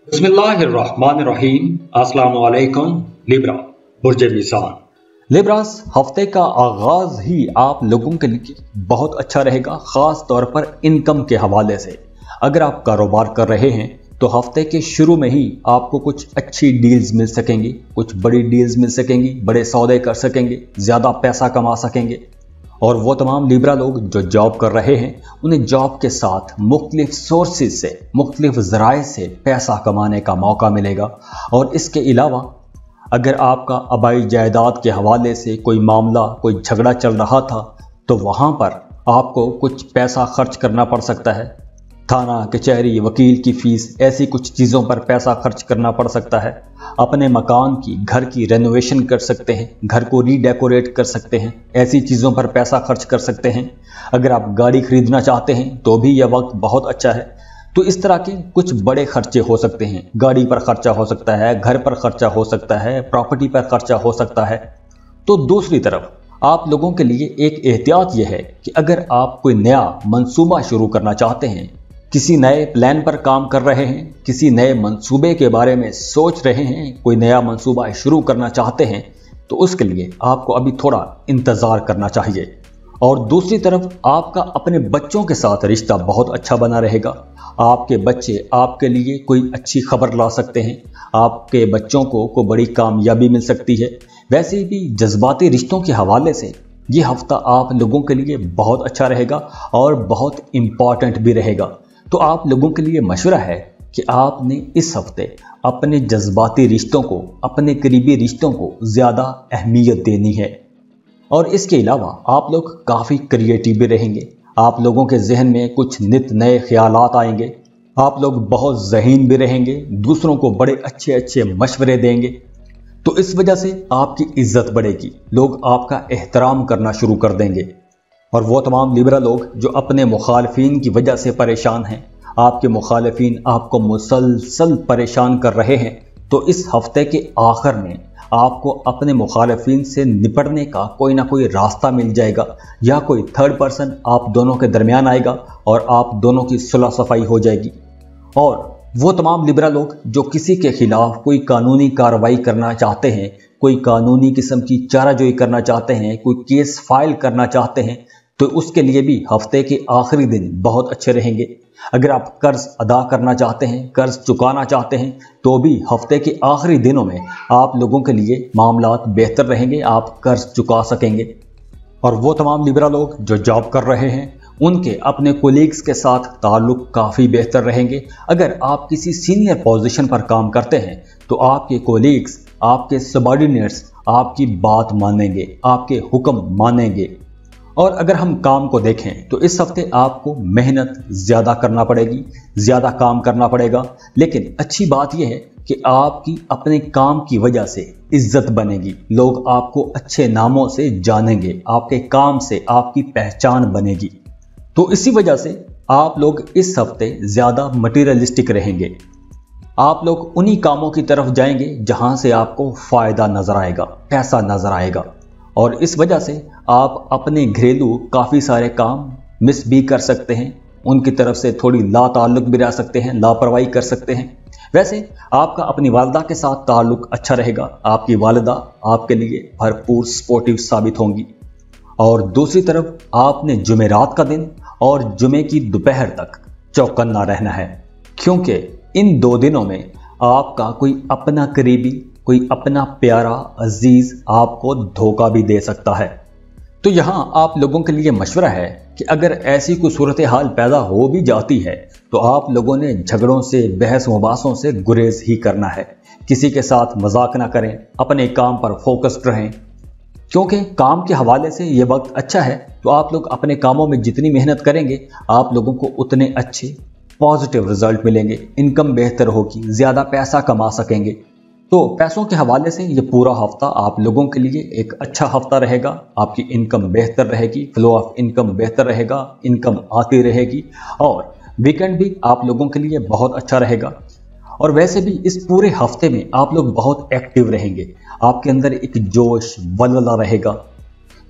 बिस्मिल्लाहिर्रहमानिर्रहीम। अस्सलाम वालेकुम। लिब्रा बुर्ज मीज़ान। लिब्रास हफ्ते का आगाज ही आप लोगों के लिए बहुत अच्छा रहेगा, खास तौर पर इनकम के हवाले से। अगर आप कारोबार कर रहे हैं तो हफ्ते के शुरू में ही आपको कुछ अच्छी डील्स मिल सकेंगी, कुछ बड़ी डील्स मिल सकेंगी, बड़े सौदे कर सकेंगे, ज़्यादा पैसा कमा सकेंगे। और वो तमाम लिब्रा लोग जो जॉब कर रहे हैं उन्हें जॉब के साथ मुख्तलिफ सोर्सेज से, मुख्तलिफ ज़राए से पैसा कमाने का मौका मिलेगा। और इसके अलावा अगर आपका आबाई जायदाद के हवाले से कोई मामला, कोई झगड़ा चल रहा था तो वहाँ पर आपको कुछ पैसा खर्च करना पड़ सकता है। थाना, कचहरी, वकील की फीस, ऐसी कुछ चीज़ों पर पैसा खर्च करना पड़ सकता है। अपने मकान की, घर की रेनोवेशन कर सकते हैं, घर को रीडेकोरेट कर सकते हैं, ऐसी चीज़ों पर पैसा खर्च कर सकते हैं। अगर आप गाड़ी खरीदना चाहते हैं तो भी यह वक्त बहुत अच्छा है। तो इस तरह के कुछ बड़े खर्चे हो सकते हैं। गाड़ी पर खर्चा हो सकता है, घर पर खर्चा हो सकता है, प्रॉपर्टी पर खर्चा हो सकता है। तो दूसरी तरफ आप लोगों के लिए एक एहतियात यह है कि अगर आप कोई नया मंसूबा शुरू करना चाहते हैं, किसी नए प्लान पर काम कर रहे हैं, किसी नए मंसूबे के बारे में सोच रहे हैं, कोई नया मंसूबा शुरू करना चाहते हैं, तो उसके लिए आपको अभी थोड़ा इंतज़ार करना चाहिए। और दूसरी तरफ आपका अपने बच्चों के साथ रिश्ता बहुत अच्छा बना रहेगा। आपके बच्चे आपके लिए कोई अच्छी खबर ला सकते हैं, आपके बच्चों को बड़ी कामयाबी मिल सकती है। वैसे भी जज्बाती रिश्तों के हवाले से ये हफ्ता आप लोगों के लिए बहुत अच्छा रहेगा और बहुत इम्पॉर्टेंट भी रहेगा। तो आप लोगों के लिए मशवरा है कि आपने इस हफ्ते अपने जज्बाती रिश्तों को, अपने करीबी रिश्तों को ज़्यादा अहमियत देनी है। और इसके अलावा आप लोग काफ़ी क्रिएटिव भी रहेंगे। आप लोगों के जहन में कुछ नित नए ख्यालात आएंगे। आप लोग बहुत ज़हीन भी रहेंगे, दूसरों को बड़े अच्छे अच्छे मशवरे देंगे। तो इस वजह से आपकी इज्जत बढ़ेगी, लोग आपका एहतराम करना शुरू कर देंगे। और वो तमाम लिब्रा लोग जो अपने मुखालफीन की वजह से परेशान हैं, आपके मुखालफीन आपको मुसलसल परेशान कर रहे हैं, तो इस हफ्ते के आखिर में आपको अपने मुखालफीन से निपटने का कोई ना कोई रास्ता मिल जाएगा, या कोई थर्ड पर्सन आप दोनों के दरमियान आएगा और आप दोनों की सुलह सफाई हो जाएगी। और वो तमाम लिब्रा लोग जो किसी के खिलाफ कोई कानूनी कार्रवाई करना चाहते हैं, कोई कानूनी किस्म की चाराजोई करना चाहते हैं, कोई केस फाइल करना चाहते हैं, तो उसके लिए भी हफ्ते के आखिरी दिन बहुत अच्छे रहेंगे। अगर आप कर्ज अदा करना चाहते हैं, कर्ज चुकाना चाहते हैं, तो भी हफ्ते के आखिरी दिनों में आप लोगों के लिए मामलात बेहतर रहेंगे, आप कर्ज चुका सकेंगे। और वो तमाम लिब्रा लोग जो जॉब कर रहे हैं उनके अपने कोलीग्स के साथ ताल्लुक काफ़ी बेहतर रहेंगे। अगर आप किसी सीनियर पोजीशन पर काम करते हैं तो आपके कोलीग्स, आपके सबॉर्डिनेट्स आपकी बात मानेंगे, आपके हुक्म मानेंगे। और अगर हम काम को देखें तो इस हफ्ते आपको मेहनत ज़्यादा करना पड़ेगी, ज़्यादा काम करना पड़ेगा। लेकिन अच्छी बात यह है कि आपकी अपने काम की वजह से इज्जत बनेगी, लोग आपको अच्छे नामों से जानेंगे, आपके काम से आपकी पहचान बनेगी। तो इसी वजह से आप लोग इस हफ्ते ज़्यादा मटीरियलिस्टिक रहेंगे। आप लोग उन्हीं कामों की तरफ जाएंगे जहां से आपको फ़ायदा नज़र आएगा, पैसा नज़र आएगा। और इस वजह से आप अपने घरेलू काफ़ी सारे काम मिस भी कर सकते हैं, उनकी तरफ से थोड़ी लाताल्लुक भी रह सकते हैं, लापरवाही कर सकते हैं। वैसे आपका अपनी वालिदा के साथ ताल्लुक अच्छा रहेगा, आपकी वालिदा आपके लिए भरपूर सपोर्टिव साबित होंगी। और दूसरी तरफ आपने जुमेरात का दिन और जुमे की दोपहर तक चौकन्ना रहना है, क्योंकि इन दो दिनों में आपका कोई अपना करीबी, कोई अपना प्यारा अजीज आपको धोखा भी दे सकता है। तो यहाँ आप लोगों के लिए मशवरा है कि अगर ऐसी कोई सूरत हाल पैदा हो भी जाती है तो आप लोगों ने झगड़ों से, बहस मुबासों से गुरेज ही करना है। किसी के साथ मजाक ना करें, अपने काम पर फोकस्ड रहें, क्योंकि काम के हवाले से ये वक्त अच्छा है। तो आप लोग अपने कामों में जितनी मेहनत करेंगे आप लोगों को उतने अच्छे पॉजिटिव रिजल्ट मिलेंगे, इनकम बेहतर होगी, ज़्यादा पैसा कमा सकेंगे। तो पैसों के हवाले से ये पूरा हफ्ता आप लोगों के लिए एक अच्छा हफ्ता रहेगा। आपकी इनकम बेहतर रहेगी, फ्लो ऑफ इनकम बेहतर रहेगा, इनकम आती रहेगी। और वीकेंड भी आप लोगों के लिए बहुत अच्छा रहेगा। और वैसे भी इस पूरे हफ्ते में आप लोग बहुत एक्टिव रहेंगे, आपके अंदर एक जोश वलवला रहेगा।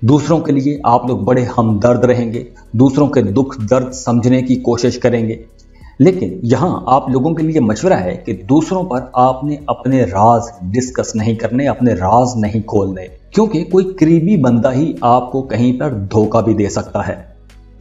दूसरों के लिए आप लोग बड़े हमदर्द रहेंगे, दूसरों के दुख दर्द समझने की कोशिश करेंगे। लेकिन यहाँ आप लोगों के लिए मशवरा है कि दूसरों पर आपने अपने राज डिस्कस नहीं करने, अपने राज नहीं खोलने, क्योंकि कोई करीबी बंदा ही आपको कहीं पर धोखा भी दे सकता है।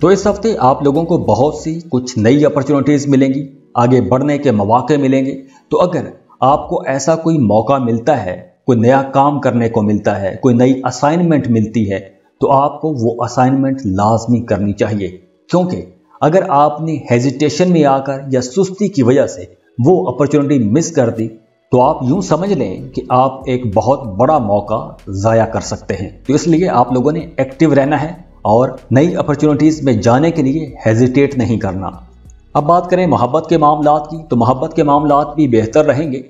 तो इस हफ्ते आप लोगों को बहुत सी कुछ नई अपॉर्चुनिटीज मिलेंगी, आगे बढ़ने के मौके मिलेंगे। तो अगर आपको ऐसा कोई मौका मिलता है, कोई नया काम करने को मिलता है, कोई नई असाइनमेंट मिलती है, तो आपको वो असाइनमेंट लाजमी करनी चाहिए, क्योंकि अगर आपने हेजिटेशन में आकर या सुस्ती की वजह से वो अपॉर्चुनिटी मिस कर दी तो आप यूं समझ लें कि आप एक बहुत बड़ा मौका ज़ाया कर सकते हैं। तो इसलिए आप लोगों ने एक्टिव रहना है और नई अपॉर्चुनिटीज़ में जाने के लिए हेजिटेट नहीं करना। अब बात करें मोहब्बत के मामलात की, तो मोहब्बत के मामलात भी बेहतर रहेंगे।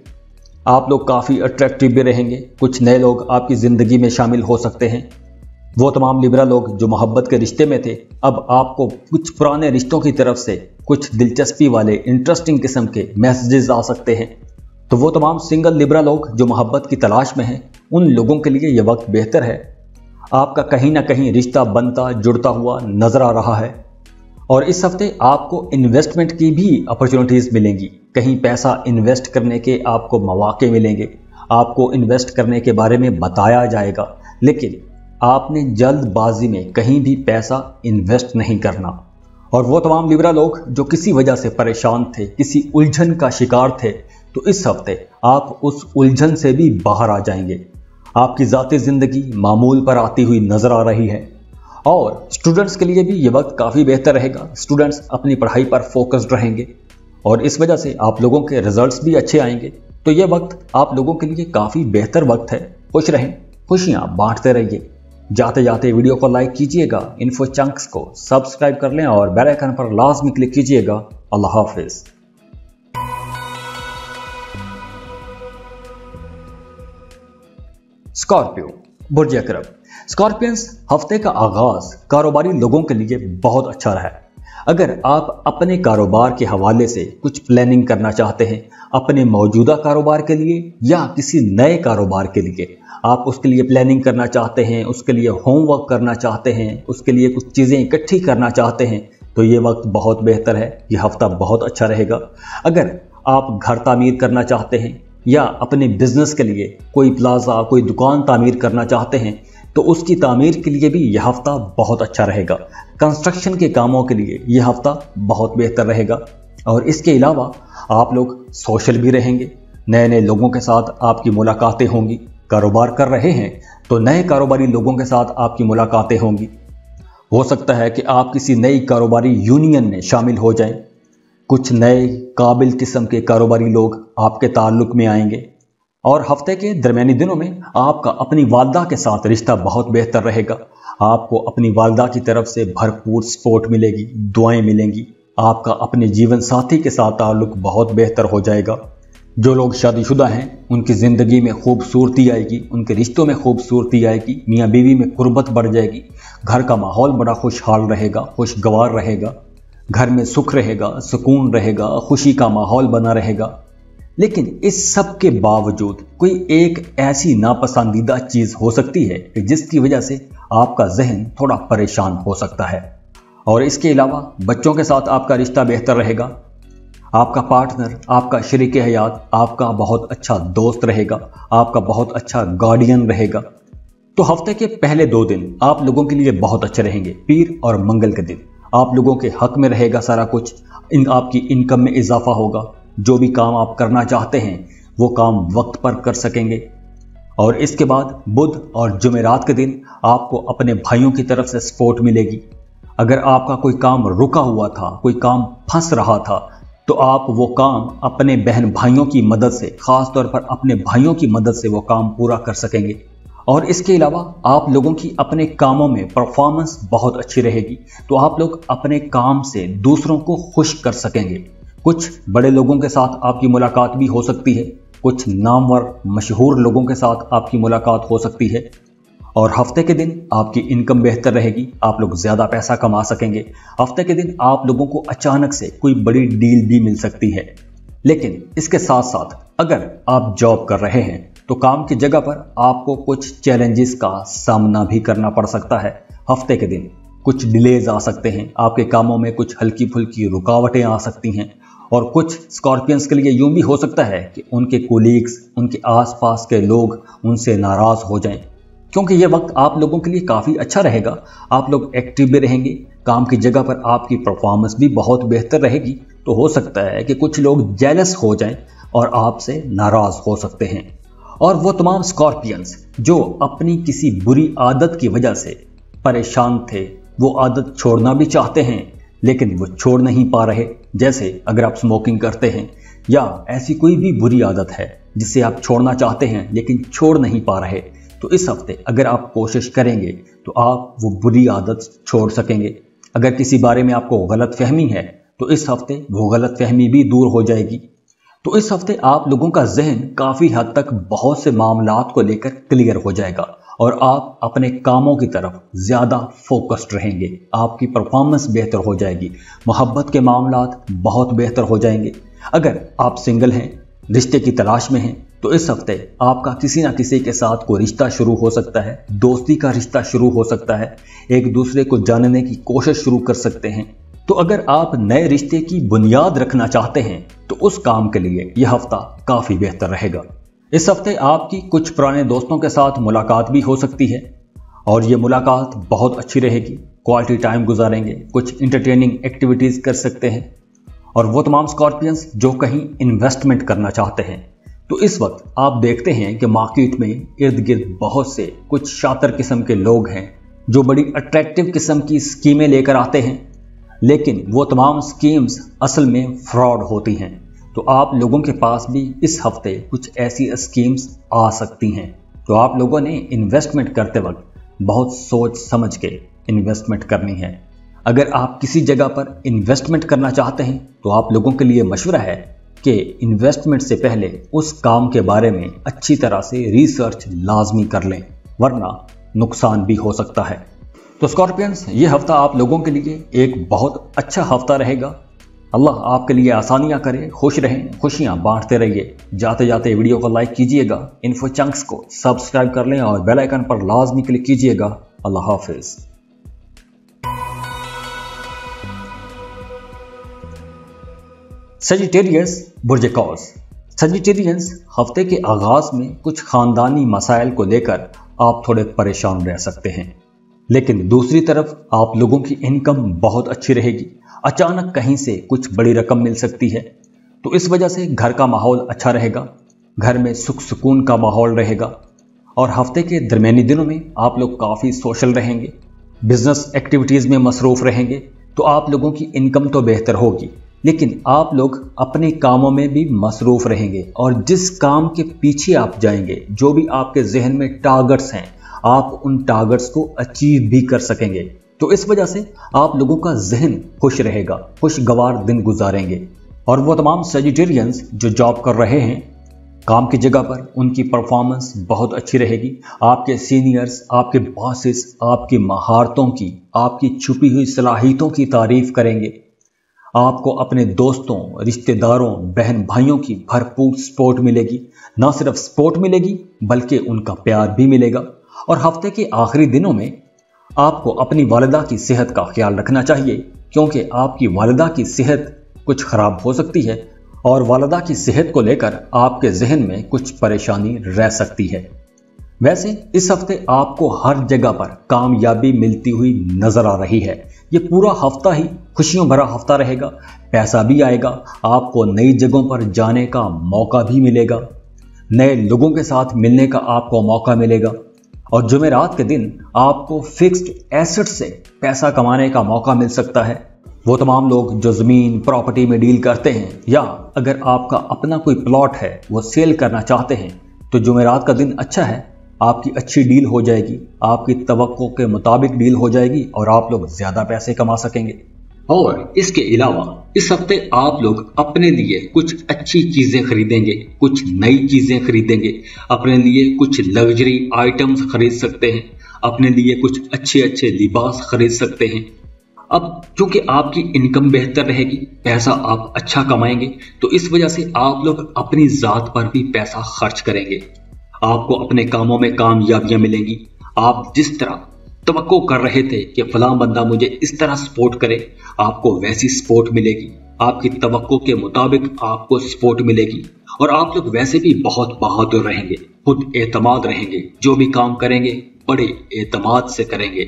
आप लोग काफ़ी अट्रैक्टिव भी रहेंगे, कुछ नए लोग आपकी ज़िंदगी में शामिल हो सकते हैं। वो तमाम लिब्रा लोग जो मोहब्बत के रिश्ते में थे, अब आपको कुछ पुराने रिश्तों की तरफ से कुछ दिलचस्पी वाले इंटरेस्टिंग किस्म के मैसेजेस आ सकते हैं। तो वो तमाम सिंगल लिब्रा लोग जो मोहब्बत की तलाश में हैं, उन लोगों के लिए ये वक्त बेहतर है। आपका कहीं ना कहीं रिश्ता बनता जुड़ता हुआ नजर आ रहा है। और इस हफ्ते आपको इन्वेस्टमेंट की भी अपॉर्चुनिटीज़ मिलेंगी, कहीं पैसा इन्वेस्ट करने के आपको मौके मिलेंगे, आपको इन्वेस्ट करने के बारे में बताया जाएगा, लेकिन आपने जल्दबाजी में कहीं भी पैसा इन्वेस्ट नहीं करना। और वो तमाम लिब्रा लोग जो किसी वजह से परेशान थे, किसी उलझन का शिकार थे, तो इस हफ्ते आप उस उलझन से भी बाहर आ जाएंगे। आपकी ज़ाती ज़िंदगी मामूल पर आती हुई नजर आ रही है। और स्टूडेंट्स के लिए भी ये वक्त काफ़ी बेहतर रहेगा। स्टूडेंट्स अपनी पढ़ाई पर फोकस्ड रहेंगे और इस वजह से आप लोगों के रिजल्ट्स भी अच्छे आएंगे। तो ये वक्त आप लोगों के लिए काफ़ी बेहतर वक्त है। खुश रहें, खुशियाँ बांटते रहिए। जाते जाते वीडियो को लाइक कीजिएगा, इन्फो चंक्स को सब्सक्राइब कर लें और बेल आइकन पर लाजमी क्लिक कीजिएगा। अल्लाह हाफिज। स्कॉर्पियो, बुर्ज अकरब। स्कॉर्पियंस, हफ्ते का आगाज कारोबारी लोगों के लिए बहुत अच्छा रहा है। अगर आप अपने कारोबार के हवाले से कुछ प्लानिंग करना चाहते हैं, अपने मौजूदा कारोबार के लिए या किसी नए कारोबार के लिए, आप उसके लिए प्लानिंग करना चाहते हैं, उसके लिए होमवर्क करना चाहते हैं, उसके लिए कुछ चीज़ें इकट्ठी करना चाहते हैं, तो ये वक्त बहुत बेहतर है। ये हफ्ता बहुत अच्छा रहेगा। अगर आप घर तामीर करना चाहते हैं या अपने बिजनेस के लिए कोई प्लाजा, कोई दुकान तामीर करना चाहते हैं, तो उसकी तामीर के लिए भी यह हफ्ता बहुत अच्छा रहेगा। कंस्ट्रक्शन के कामों के लिए यह हफ्ता बहुत बेहतर रहेगा। और इसके अलावा आप लोग सोशल भी रहेंगे, नए नए लोगों के साथ आपकी मुलाकातें होंगी। कारोबार कर रहे हैं तो नए कारोबारी लोगों के साथ आपकी मुलाकातें होंगी। हो सकता है कि आप किसी नई कारोबारी यूनियन में शामिल हो जाएं। कुछ नए काबिल किस्म के कारोबारी लोग आपके ताल्लुक में आएंगे। और हफ्ते के दरमियानी दिनों में आपका अपनी वालदा के साथ रिश्ता बहुत बेहतर रहेगा। आपको अपनी वालदा की तरफ से भरपूर सपोर्ट मिलेगी, दुआएं मिलेंगी। आपका अपने जीवन साथी के साथ ताल्लुक बहुत बेहतर हो जाएगा। जो लोग शादीशुदा हैं उनकी ज़िंदगी में खूबसूरती आएगी, उनके रिश्तों में खूबसूरती आएगी, मियाँ बीवी में कुर्बत बढ़ जाएगी, घर का माहौल बड़ा खुशहाल रहेगा, खुशगवार रहेगा, घर में सुख रहेगा, सुकून रहेगा, खुशी का माहौल बना रहेगा। लेकिन इस सब के बावजूद कोई एक ऐसी नापसंदीदा चीज़ हो सकती है कि जिसकी वजह से आपका जहन थोड़ा परेशान हो सकता है। और इसके अलावा बच्चों के साथ आपका रिश्ता बेहतर रहेगा। आपका पार्टनर, आपका शरीक हयात आपका बहुत अच्छा दोस्त रहेगा, आपका बहुत अच्छा गार्डियन रहेगा। तो हफ्ते के पहले 2 दिन आप लोगों के लिए बहुत अच्छे रहेंगे। पीर और मंगल के दिन आप लोगों के हक में रहेगा सारा कुछ। आपकी इनकम में इजाफा होगा। जो भी काम आप करना चाहते हैं वो काम वक्त पर कर सकेंगे। और इसके बाद बुध और जुमेरात के दिन आपको अपने भाइयों की तरफ से सपोर्ट मिलेगी। अगर आपका कोई काम रुका हुआ था, कोई काम फंस रहा था, तो आप वो काम अपने बहन भाइयों की मदद से, खास तौर पर अपने भाइयों की मदद से वो काम पूरा कर सकेंगे। और इसके अलावा आप लोगों की अपने कामों में परफॉर्मेंस बहुत अच्छी रहेगी। तो आप लोग अपने काम से दूसरों को खुश कर सकेंगे। कुछ बड़े लोगों के साथ आपकी मुलाकात भी हो सकती है, कुछ नामवर मशहूर लोगों के साथ आपकी मुलाकात हो सकती है। और हफ्ते के दिन आपकी इनकम बेहतर रहेगी, आप लोग ज़्यादा पैसा कमा सकेंगे। हफ्ते के दिन आप लोगों को अचानक से कोई बड़ी डील भी मिल सकती है। लेकिन इसके साथ साथ अगर आप जॉब कर रहे हैं तो काम की जगह पर आपको कुछ चैलेंजेस का सामना भी करना पड़ सकता है। हफ्ते के दिन कुछ डिलेज आ सकते हैं, आपके कामों में कुछ हल्की फुल्की रुकावटें आ सकती हैं। और कुछ स्कॉर्पियंस के लिए यूं भी हो सकता है कि उनके कोलीग्स, उनके आसपास के लोग उनसे नाराज हो जाएं, क्योंकि यह वक्त आप लोगों के लिए काफ़ी अच्छा रहेगा। आप लोग एक्टिव भी रहेंगे, काम की जगह पर आपकी परफॉर्मेंस भी बहुत बेहतर रहेगी। तो हो सकता है कि कुछ लोग जेलस हो जाएं और आपसे नाराज हो सकते हैं। और वो तमाम स्कॉर्पियंस जो अपनी किसी बुरी आदत की वजह से परेशान थे, वो आदत छोड़ना भी चाहते हैं लेकिन वो छोड़ नहीं पा रहे, जैसे अगर आप स्मोकिंग करते हैं या ऐसी कोई भी बुरी आदत है जिसे आप छोड़ना चाहते हैं लेकिन छोड़ नहीं पा रहे, तो इस हफ्ते अगर आप कोशिश करेंगे तो आप वो बुरी आदत छोड़ सकेंगे। अगर किसी बारे में आपको गलत फहमी है तो इस हफ्ते वो गलत फहमी भी दूर हो जाएगी। तो इस हफ्ते आप लोगों का जहन काफ़ी हद तक बहुत से मामलात को लेकर क्लियर हो जाएगा और आप अपने कामों की तरफ ज़्यादा फोकस्ड रहेंगे। आपकी परफॉर्मेंस बेहतर हो जाएगी, मोहब्बत के मामलात बहुत बेहतर हो जाएंगे। अगर आप सिंगल हैं, रिश्ते की तलाश में हैं, तो इस हफ्ते आपका किसी ना किसी के साथ कोई रिश्ता शुरू हो सकता है, दोस्ती का रिश्ता शुरू हो सकता है, एक दूसरे को जानने की कोशिश शुरू कर सकते हैं। तो अगर आप नए रिश्ते की बुनियाद रखना चाहते हैं तो उस काम के लिए यह हफ्ता काफ़ी बेहतर रहेगा। इस हफ्ते आपकी कुछ पुराने दोस्तों के साथ मुलाकात भी हो सकती है और ये मुलाकात बहुत अच्छी रहेगी। क्वालिटी टाइम गुजारेंगे, कुछ इंटरटेनिंग एक्टिविटीज़ कर सकते हैं। और वो तमाम स्कॉर्पियंस जो कहीं इन्वेस्टमेंट करना चाहते हैं, तो इस वक्त आप देखते हैं कि मार्केट में इर्द गिर्द बहुत से कुछ शातिर किस्म के लोग हैं जो बड़ी अट्रैक्टिव किस्म की स्कीमें लेकर आते हैं, लेकिन वो तमाम स्कीम्स असल में फ्रॉड होती हैं। तो आप लोगों के पास भी इस हफ्ते कुछ ऐसी स्कीम्स आ सकती हैं। तो आप लोगों ने इन्वेस्टमेंट करते वक्त बहुत सोच समझ के इन्वेस्टमेंट करनी है। अगर आप किसी जगह पर इन्वेस्टमेंट करना चाहते हैं तो आप लोगों के लिए मशवरा है कि इन्वेस्टमेंट से पहले उस काम के बारे में अच्छी तरह से रिसर्च लाजमी कर लें, वरना नुकसान भी हो सकता है। तो स्कॉर्पियंस, ये हफ्ता आप लोगों के लिए एक बहुत अच्छा हफ्ता रहेगा। अल्लाह आपके लिए आसानियां करे, खुश रहें, खुशियां बांटते रहिए। जाते जाते वीडियो को लाइक कीजिएगा, इन्फो चंक्स को सब्सक्राइब कर लें और बेल आइकन पर लाजमी क्लिक कीजिएगा। अल्लाह हाफिज। सजिटेरियस बुर्ज कौस। सजिटेरियंस, हफ्ते के आगाज में कुछ खानदानी मसाइल को लेकर आप थोड़े परेशान रह सकते हैं, लेकिन दूसरी तरफ आप लोगों की इनकम बहुत अच्छी रहेगी। अचानक कहीं से कुछ बड़ी रकम मिल सकती है, तो इस वजह से घर का माहौल अच्छा रहेगा, घर में सुख सुकून का माहौल रहेगा। और हफ्ते के दरमियानी दिनों में आप लोग काफ़ी सोशल रहेंगे, बिजनेस एक्टिविटीज़ में मसरूफ़ रहेंगे, तो आप लोगों की इनकम तो बेहतर होगी, लेकिन आप लोग अपने कामों में भी मसरूफ़ रहेंगे। और जिस काम के पीछे आप जाएंगे, जो भी आपके जहन में टारगेट्स हैं, आप उन टारगेट्स को अचीव भी कर सकेंगे। तो इस वजह से आप लोगों का जहन खुश रहेगा, खुशगवार दिन गुजारेंगे। और वो तमाम सजिटेरियंस जो जॉब कर रहे हैं काम की जगह पर, उनकी परफॉर्मेंस बहुत अच्छी रहेगी। आपके सीनियर्स, आपके बॉसेस आपकी महारतों की, आपकी छुपी हुई सलाहियतों की तारीफ करेंगे। आपको अपने दोस्तों, रिश्तेदारों, बहन भाइयों की भरपूर सपोर्ट मिलेगी। ना सिर्फ सपोर्ट मिलेगी बल्कि उनका प्यार भी मिलेगा। और हफ्ते के आखिरी दिनों में आपको अपनी वालिदा की सेहत का ख्याल रखना चाहिए, क्योंकि आपकी वालिदा की सेहत कुछ खराब हो सकती है और वालिदा की सेहत को लेकर आपके जहन में कुछ परेशानी रह सकती है। वैसे इस हफ्ते आपको हर जगह पर कामयाबी मिलती हुई नजर आ रही है। ये पूरा हफ्ता ही खुशियों भरा हफ्ता रहेगा, पैसा भी आएगा, आपको नई जगहों पर जाने का मौका भी मिलेगा, नए लोगों के साथ मिलने का आपको मौका मिलेगा। और जुमेरात के दिन आपको फिक्स्ड एसेट से पैसा कमाने का मौका मिल सकता है। वो तमाम लोग जो ज़मीन प्रॉपर्टी में डील करते हैं, या अगर आपका अपना कोई प्लॉट है वो सेल करना चाहते हैं, तो जुमेरात का दिन अच्छा है, आपकी अच्छी डील हो जाएगी, आपकी तवक्को के मुताबिक डील हो जाएगी और आप लोग ज़्यादा पैसे कमा सकेंगे। और इसके अलावा इस हफ्ते आप लोग अपने लिए कुछ अच्छी चीजें खरीदेंगे, कुछ नई चीजें खरीदेंगे, अपने लिए कुछ लग्जरी आइटम्स खरीद सकते हैं, अपने लिए कुछ अच्छे अच्छे लिबास खरीद सकते हैं। अब क्योंकि आपकी इनकम बेहतर रहेगी, पैसा आप अच्छा कमाएंगे, तो इस वजह से आप लोग अपनी जात पर भी पैसा खर्च करेंगे। आपको अपने कामों में कामयाबियां मिलेंगी। आप जिस तरह तवक्को कर रहे थे कि फलां बंदा मुझे इस तरह सपोर्ट करे, आपको वैसी सपोर्ट मिलेगी। आपकी तवक्को के मुताबिक आपको सपोर्ट मिलेगी और आप लोग वैसे भी बहुत बहादुर रहेंगे, खुद एतमाद रहेंगे, जो भी काम करेंगे बड़े एतमाद से करेंगे।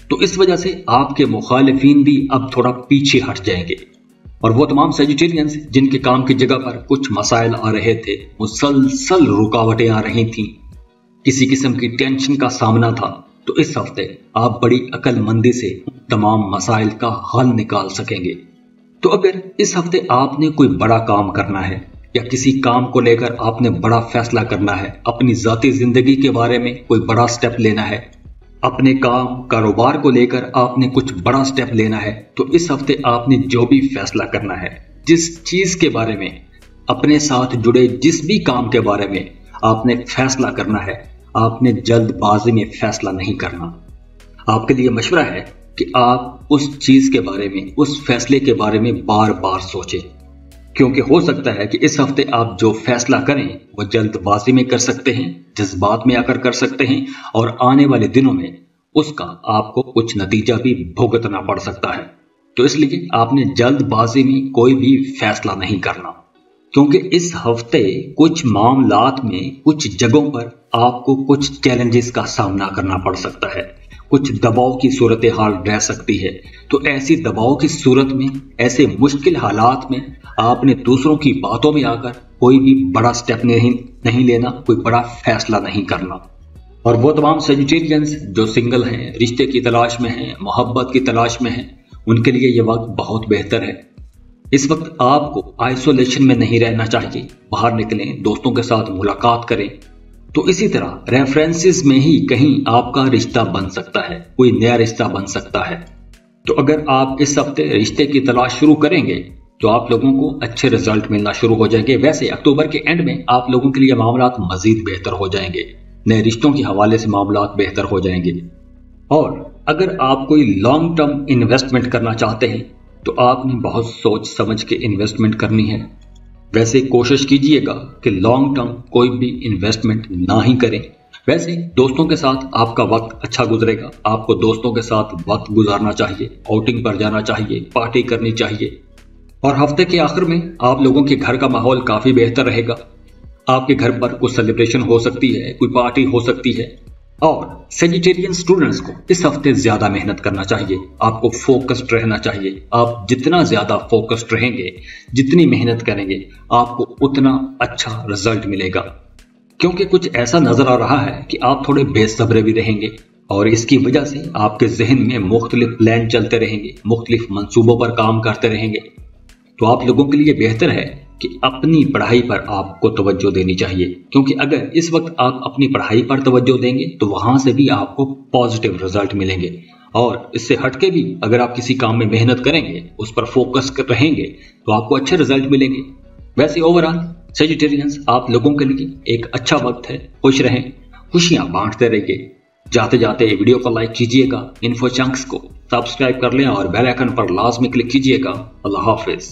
तो इस वजह से आपके मुखालिफिन भी अब थोड़ा पीछे हट जाएंगे और वो तमाम सेजिटेरियंस जिनके काम की जगह पर कुछ मसाइल आ रहे थे, मुसलसल रुकावटें आ रही थीं, किसी किस्म की टेंशन का सामना था, तो इस हफ्ते आप बड़ी अक्लमंदी से तमाम मसाइल का हल निकाल सकेंगे। तो अगर इस हफ्ते आपने कोई बड़ा काम करना है या किसी काम को लेकर आपने बड़ा फैसला करना है, अपनी जाती जिंदगी के बारे में कोई बड़ा स्टेप लेना है, अपने काम कारोबार को लेकर आपने कुछ बड़ा स्टेप लेना है, तो इस हफ्ते आपने जो भी फैसला करना है, जिस चीज के बारे में, अपने साथ जुड़े जिस भी काम के बारे में आपने फैसला करना है, आपने जल्दबाजी में फैसला नहीं करना। आपके लिए मशवरा है कि आप उस चीज के बारे में, उस फैसले के बारे में बार बार सोचें, क्योंकि हो सकता है कि इस हफ्ते आप जो फैसला करें वो जल्दबाजी में कर सकते हैं, जज्बात में आकर कर सकते हैं और आने वाले दिनों में उसका आपको कुछ नतीजा भी भुगतना पड़ सकता है। तो इसलिए आपने जल्दबाजी में कोई भी फैसला नहीं करना, क्योंकि इस हफ्ते कुछ मामलात में, कुछ जगहों पर आपको कुछ चैलेंजेस का सामना करना पड़ सकता है, कुछ दबाव की सूरत हाल रह सकती है। तो ऐसी दबाव की सूरत में, ऐसे मुश्किल हालात में आपने दूसरों की बातों में आकर कोई भी बड़ा स्टेप नहीं लेना, कोई बड़ा फैसला नहीं करना। और वो तमाम सेजिटेरियंस जो सिंगल हैं, रिश्ते की तलाश में हैं, मोहब्बत की तलाश में हैं, उनके लिए ये वक्त बहुत बेहतर है। इस वक्त आपको आइसोलेशन में नहीं रहना चाहिए, बाहर निकलें, दोस्तों के साथ मुलाकात करें। तो इसी तरह रेफरेंसेस में ही कहीं आपका रिश्ता बन सकता है, कोई नया रिश्ता बन सकता है। तो अगर आप इस हफ्ते रिश्ते की तलाश शुरू करेंगे तो आप लोगों को अच्छे रिजल्ट मिलना शुरू हो जाएंगे। वैसे अक्टूबर के एंड में आप लोगों के लिए मामलात मजीद बेहतर हो जाएंगे, नए रिश्तों के हवाले से मामलात बेहतर हो जाएंगे। और अगर आप कोई लॉन्ग टर्म इन्वेस्टमेंट करना चाहते हैं तो आपने बहुत सोच समझ के इन्वेस्टमेंट करनी है। वैसे कोशिश कीजिएगा कि लॉन्ग टर्म कोई भी इन्वेस्टमेंट ना ही करें। वैसे दोस्तों के साथ आपका वक्त अच्छा गुजरेगा, आपको दोस्तों के साथ वक्त गुजारना चाहिए, आउटिंग पर जाना चाहिए, पार्टी करनी चाहिए। और हफ्ते के आखिर में आप लोगों के घर का माहौल काफी बेहतर रहेगा। आपके घर पर कुछ सेलिब्रेशन हो सकती है, कोई पार्टी हो सकती है। और सेजिटेरियन स्टूडेंट्स को इस हफ्ते ज्यादा मेहनत करना चाहिए, आपको फोकस्ड रहना चाहिए। आप जितना ज्यादा फोकस्ड रहेंगे, जितनी मेहनत करेंगे, आपको उतना अच्छा रिजल्ट मिलेगा। क्योंकि कुछ ऐसा नजर आ रहा है कि आप थोड़े बेसब्रे भी रहेंगे और इसकी वजह से आपके जहन में मुख्तलिफ प्लान चलते रहेंगे, मुख्तलिफ मंसूबों पर काम करते रहेंगे। तो आप लोगों के लिए बेहतर है कि अपनी पढ़ाई पर आपको तवज्जो देनी चाहिए, क्योंकि अगर इस वक्त आप अपनी पढ़ाई पर तवज्जो देंगे तो वहां से भी आपको पॉजिटिव रिजल्ट मिलेंगे। और इससे हटके भी अगर आप किसी काम में मेहनत करेंगे, उस पर फोकस रहेंगे, तो आपको अच्छे रिजल्ट मिलेंगे। वैसे ओवरऑल सेजिटेरियंस आप लोगों के लिए एक अच्छा वक्त है। खुश रहें, खुशियां बांटते रहिए। जाते जाते वीडियो को लाइक कीजिएगा, इन्फो चंक्स को सब्सक्राइब कर लें और बेल आइकन पर लाजमी क्लिक कीजिएगा। अल्लाह हाफिज।